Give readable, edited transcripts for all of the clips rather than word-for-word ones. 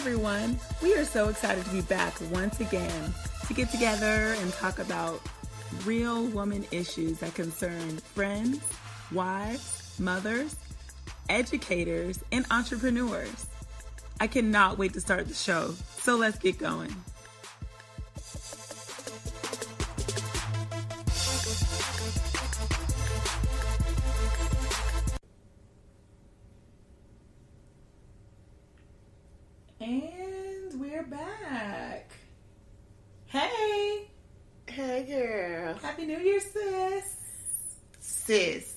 everyone. We are so excited to be back once again to get together and talk about real woman issues that concern friends, wives, mothers, educators, and entrepreneurs. I cannot wait to start the show, so let's get going. And we're back. Hey. Hey, girl. Happy New Year, sis. Sis,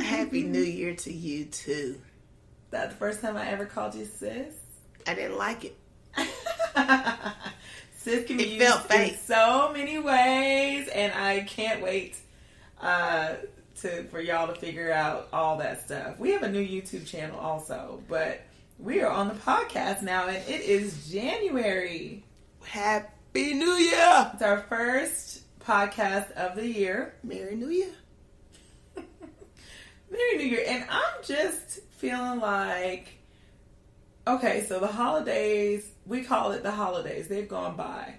Happy New Year to you, too. That's the first time I ever called you sis. I didn't like it. Sis can be It used felt fake. in so many ways, and I can't wait for y'all to figure out all that stuff. We have a new YouTube channel also, but we are on the podcast now, and it is January. Happy New Year. It's our first podcast of the year. Merry New Year. Merry New Year. And I'm just feeling like, okay, so the holidays, we call it the holidays. They've gone by.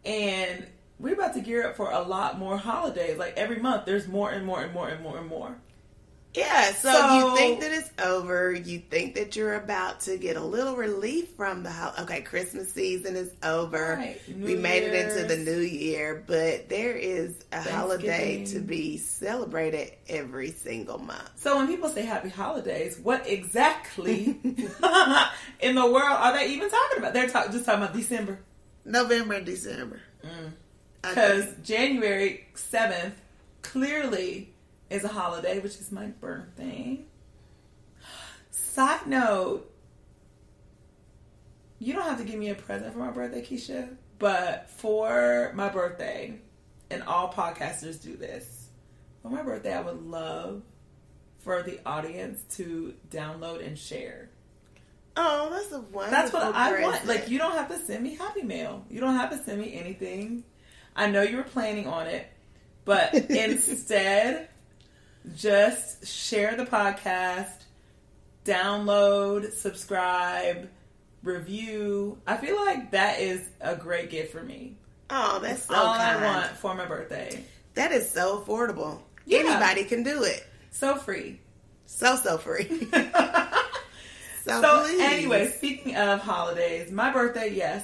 And we're about to gear up for a lot more holidays. Like every month, there's more and more and more and more and more. Yeah, so you think that it's over. You think that you're about to get a little relief from the Christmas season is over. Right. We made it into the new year, but there is a holiday to be celebrated every single month. So when people say happy holidays, what exactly in the world are they even talking about? They're just talking about December. November and December. Because January 7th clearly is a holiday, which is my birthday. Side note, you don't have to give me a present for my birthday, Keisha, but for my birthday, and all podcasters do this, for my birthday, I would love for the audience to download and share. Oh, that's a wonderful That's what I present. want. Like, you don't have to send me Happy Mail. You don't have to send me anything. I know you were planning on it, but instead, just share the podcast, download, subscribe, review. I feel like that is a great gift for me. Oh, that's so all kind. I want for my birthday. That is so affordable. Yeah. Anybody can do it. So free. So free. So please. anyway, speaking of holidays, my birthday, yes.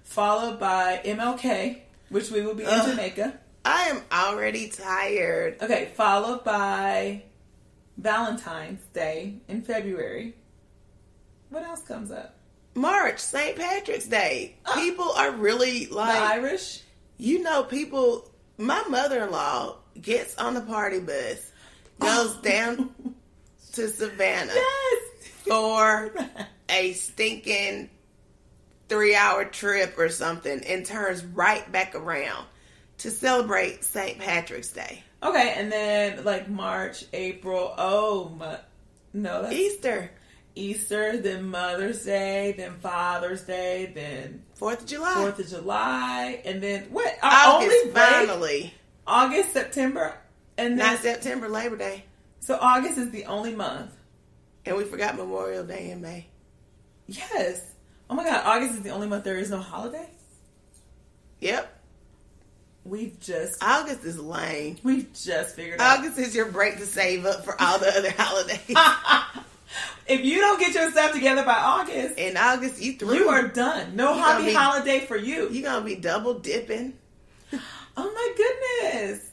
Followed by MLK, which we will be in Jamaica. I am already tired. Okay, followed by Valentine's Day in February. What else comes up? March, St. Patrick's Day. People are really like... The Irish? You know, people... My mother-in-law gets on the party bus, goes down to Savannah for a stinking 3-hour trip or something and turns right back around to celebrate St. Patrick's Day. Okay, and then like March, April, that's Easter, then Mother's Day, then Father's Day, then 4th of July. 4th of July, and then what? August, finally. August, September, and then Not September, Labor Day. So August is the only month. And we forgot Memorial Day in May. Yes. Oh my God, August is the only month there is no holiday? Yep. August is lame. We've just figured out. August is your break to save up for all the other holidays. If you don't get your stuff together by August, in August you through. You are done. No holiday for you. You're gonna be double dipping. Oh my goodness.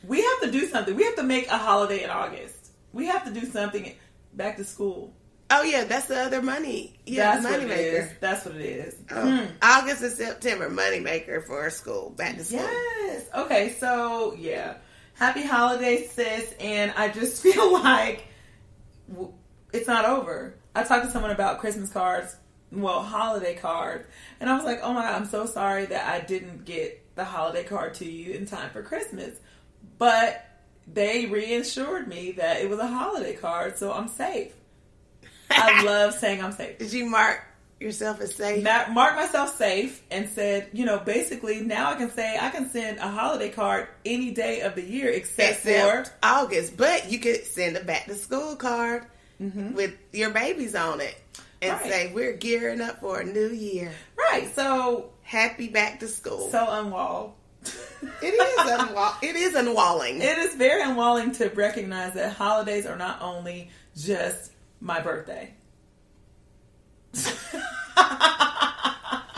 We have to do something. We have to make a holiday in August. We have to do something back to school. Oh yeah, that's the other money. Yeah, that's money maker. That's what it is. August and September, money maker for school, back to school. Yes. Okay, so yeah. Happy holidays, sis. And I just feel like it's not over. I talked to someone about Christmas cards, holiday cards. And I was like, oh my God, I'm so sorry that I didn't get the holiday card to you in time for Christmas. But they reassured me that it was a holiday card, so I'm safe. I love saying I'm safe. Did you mark yourself as safe? Mark myself safe and said, basically now I can say I can send a holiday card any day of the year except for August. But you could send a back to school card with your babies on it. and Right. say we're gearing up for a new year. Right. So Happy back to school. so unwall. It is unwalling. It is very unwalling to recognize that holidays are not only just my birthday.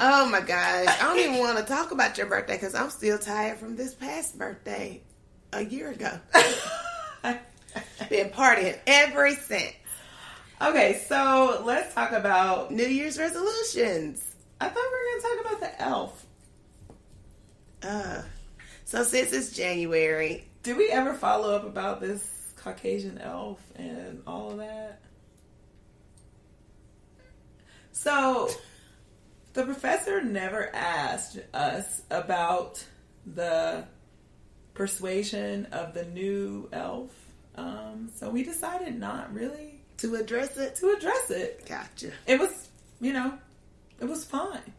Oh my gosh. I don't even want to talk about your birthday because I'm still tired from this past birthday a year ago. Been partying ever since. Okay, so let's talk about. New Year's resolutions. I thought we were going to talk about the elf. So since it's January, Did we ever follow up about this Caucasian elf and all of that? So, the professor never asked us about the persuasion of the new elf. So we decided not really to address it. to address it. Gotcha. It was, it was fine.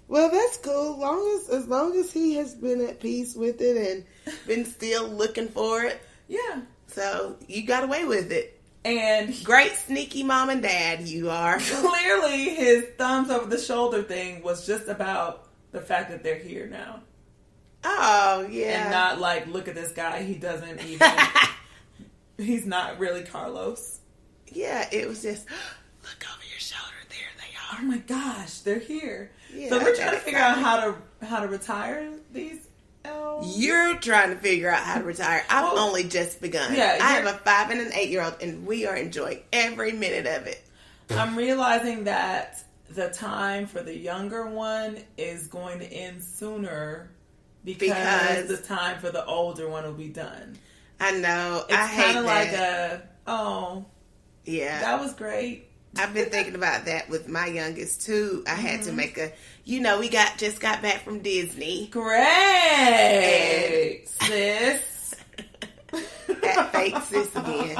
Well, that's cool. As long as he has been at peace with it and been still looking for it. Yeah. So you got away with it. And Great sneaky mom and dad you are. clearly his thumbs over the shoulder thing was just about the fact that they're here now. Oh, yeah. And not like, look at this guy, he doesn't even, he's not really Carlos. Yeah, it was just, look over your shoulder, there they Oh are. my gosh, they're here. Yeah, So we're trying to that's figure out exciting. how to retire these elves. You're trying to figure out how to retire. I've Well, only just begun. yeah, I have you're- a 5 and an 8-year-old, and we are enjoying every minute of it. I'm realizing that the time for the younger one is going to end sooner because the time for the older one will be done. I know. It's I hate kind of like that. Yeah. that was great. I've been thinking about that with my youngest too. I had to make we just got back from Disney. Great, sis. That fake sis again.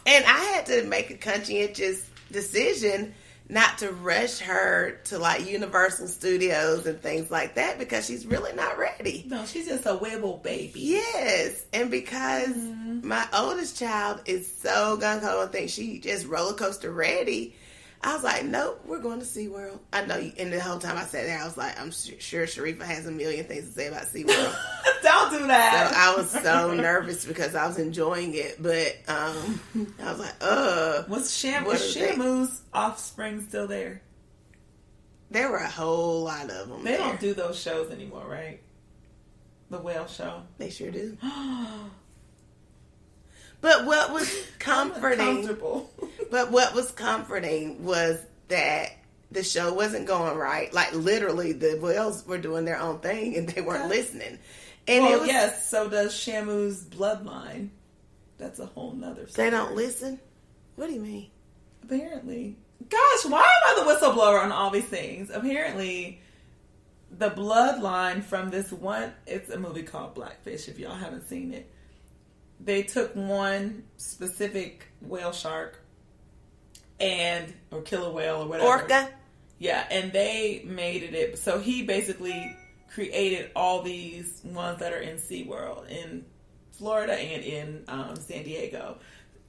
And I had to make a conscientious decision not to rush her to like Universal Studios and things like that because she's really not ready. No, she's just a wibble baby. Yes, and because my oldest child is so gung-ho and thinks she just roller coaster ready, I was like, nope, we're going to SeaWorld. I know, and the whole time I sat there, I was like, I'm sure Sharifa has a million things to say about SeaWorld. Don't do So that. I was so nervous because I was enjoying it, but I was like, Was What is they- Shamu's offspring still there? there were a whole lot of them. They there. don't do those shows anymore, right? The whale show. They sure do. But what was comforting Comfortable. But what was comforting was that the show wasn't going right. Like literally, the whales were doing their own thing and they weren't listening. And Well, it was, yes, so does Shamu's bloodline. That's a whole nother story. they don't listen. What do you mean? Apparently. Gosh, why am I the whistleblower on all these things? Apparently, the bloodline from this one, it's a movie called Blackfish, if y'all haven't seen it. They took one specific whale shark or killer whale or whatever. Orca. Yeah, and they made it. So he basically created all these ones that are in SeaWorld in Florida and in San Diego.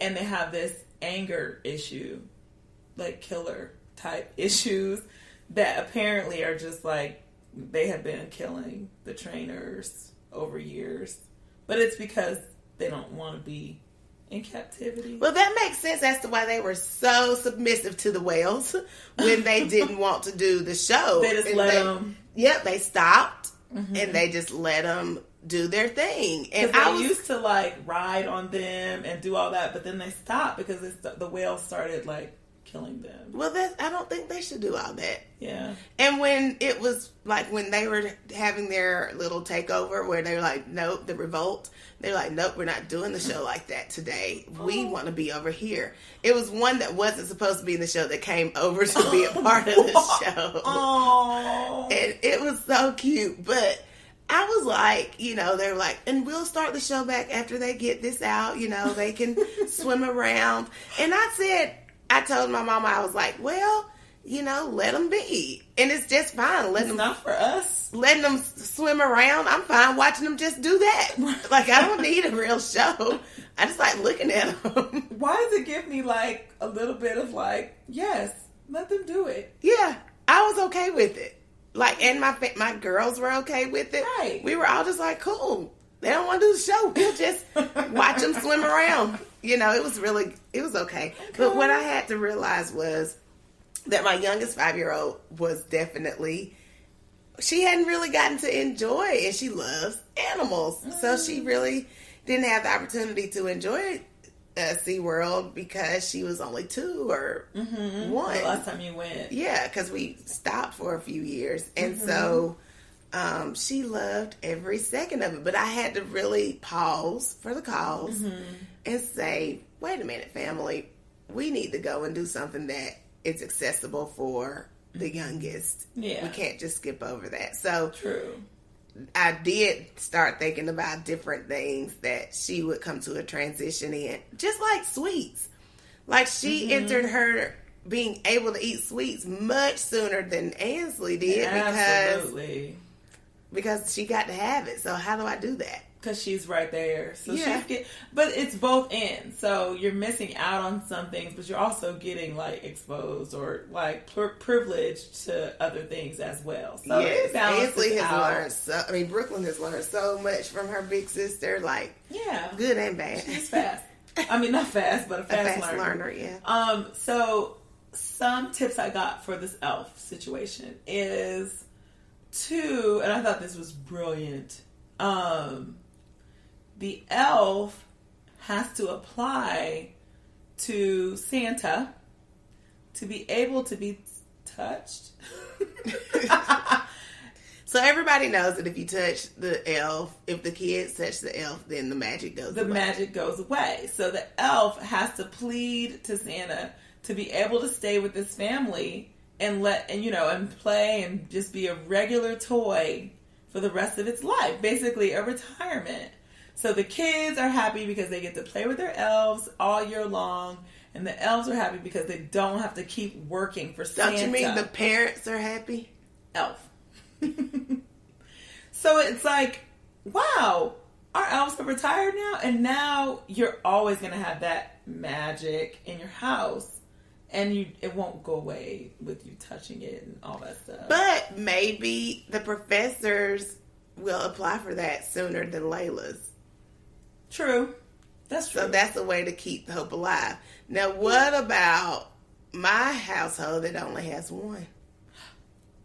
And they have this anger issue, like killer type issues that apparently are just like they have been killing the trainers over years. But it's because they don't want to be in captivity. Well, that makes sense as to why they were so submissive to the whales when they didn't want to do the show. They just And let them. Yep, they stopped and they just let them do their thing. And Because I they was used to like ride on them and do all that, but then they stopped because the whales started like killing them. well. I don't think they should do all that. Yeah. And when it was like when they were having their little takeover where they were like, nope, the revolt, they're like, nope, we're not doing the show like that today. We want to be over here. It was one that wasn't supposed to be in the show that came over to be a part of the show. Oh. And it was so cute. But I was like, they were like, and we'll start the show back after they get this out. They can swim around. And I told my mama, I was like, well, let them be. And it's just fine. It's not for us. Letting them swim around, I'm fine watching them just do that. Like, I don't need a real show. I just like looking at them. Why does it give me like a little bit of like, yes, let them do it? Yeah, I was okay with it. Like, and my girls were okay with it. Right. We were all just like, cool. They don't want to do the show. We'll just watch them swim around. It was okay. But what I had to realize was that my youngest 5-year-old was definitely, she hadn't really gotten to enjoy, and she loves animals. So she really didn't have the opportunity to enjoy SeaWorld because she was only 2 or 1. The last time you went. Yeah, because we stopped for a few years. And so she loved every second of it. But I had to really pause for the cause and say, wait a minute, family. We need to go and do something that is accessible for the youngest. Yeah. We can't just skip over that. So True. I did start thinking about different things that she would come to a transition in. Just like sweets. Like, she entered her being able to eat sweets much sooner than Ansley did. Absolutely. Because she got to have it. So how do I do that? Because she's right there. So Yeah. but it's both ends. So you're missing out on some things, but you're also getting like exposed or like privileged to other things as well. So Yes, it balances Ansley has out. learned so, Brooklyn has learned so much from her big sister, like, Yeah. good and bad. She's fast. I mean, not fast, but a fast, learner, yeah. So some tips I got for this elf situation is and I thought this was brilliant. The elf has to apply to Santa to be able to be touched. So everybody knows that if you touch the elf, if the kids touch the elf, then the magic goes away. The magic goes away. So the elf has to plead to Santa to be able to stay with this family and and play and just be a regular toy for the rest of its life. Basically a retirement. So the kids are happy because they get to play with their elves all year long, and the elves are happy because they don't have to keep working for Santa. Don't you mean the parents are happy? Elf. So it's like, wow, our elves are retired now, and now you're always going to have that magic in your house, and it won't go away with you touching it and all that stuff. But maybe the professors will apply for that sooner than Layla's. True. That's true. So that's a way to keep the hope alive. Now, what about my household that only has one?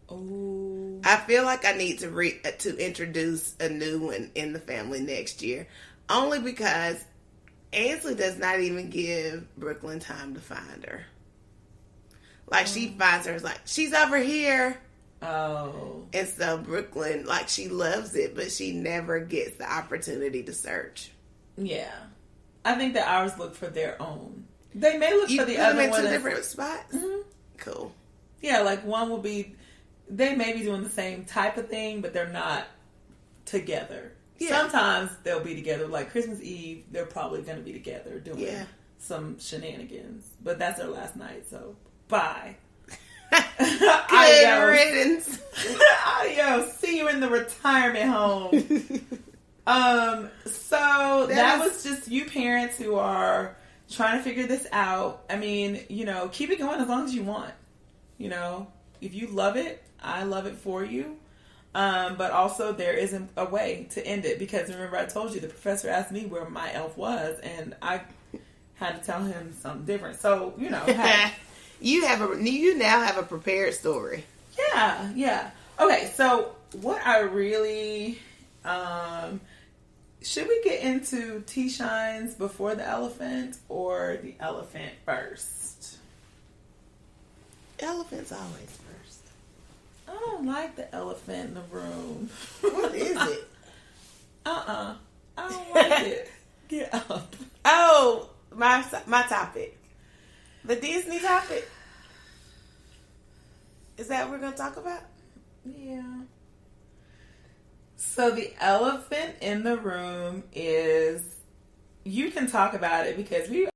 Oh, I feel like I need to introduce a new one in the family next year, only because Ansley does not even give Brooklyn time to find her. Like, she finds her, like, she's over here. Oh. And so Brooklyn, like, she loves it, but she never gets the opportunity to search. Yeah. I think that ours look for their own. They may look for the other one. You put them in 2 different spots? Mm-hmm. Cool. Yeah, like one will be, they may be doing the same type of thing, but they're not together. Yeah. Sometimes they'll be together. Like Christmas Eve, they're probably going to be together doing some shenanigans. But that's their last night, so bye. Good riddance. Adios. See you in the retirement home. So that was just you parents who are trying to figure this out. I mean, keep it going as long as you want. If you love it, I love it for you. But also there isn't a way to end it, because remember I told you the professor asked me where my elf was, and I had to tell him something different. So, you now have a prepared story. Yeah. Okay, so what I really should we get into tea shines before the elephant or the elephant first? Elephant's always first. I don't like the elephant in the room. What is it? I don't like it. Get up. Oh, my topic. The Disney topic. Is that what we're going to talk about? Yeah. So the elephant in the room is, you can talk about it because we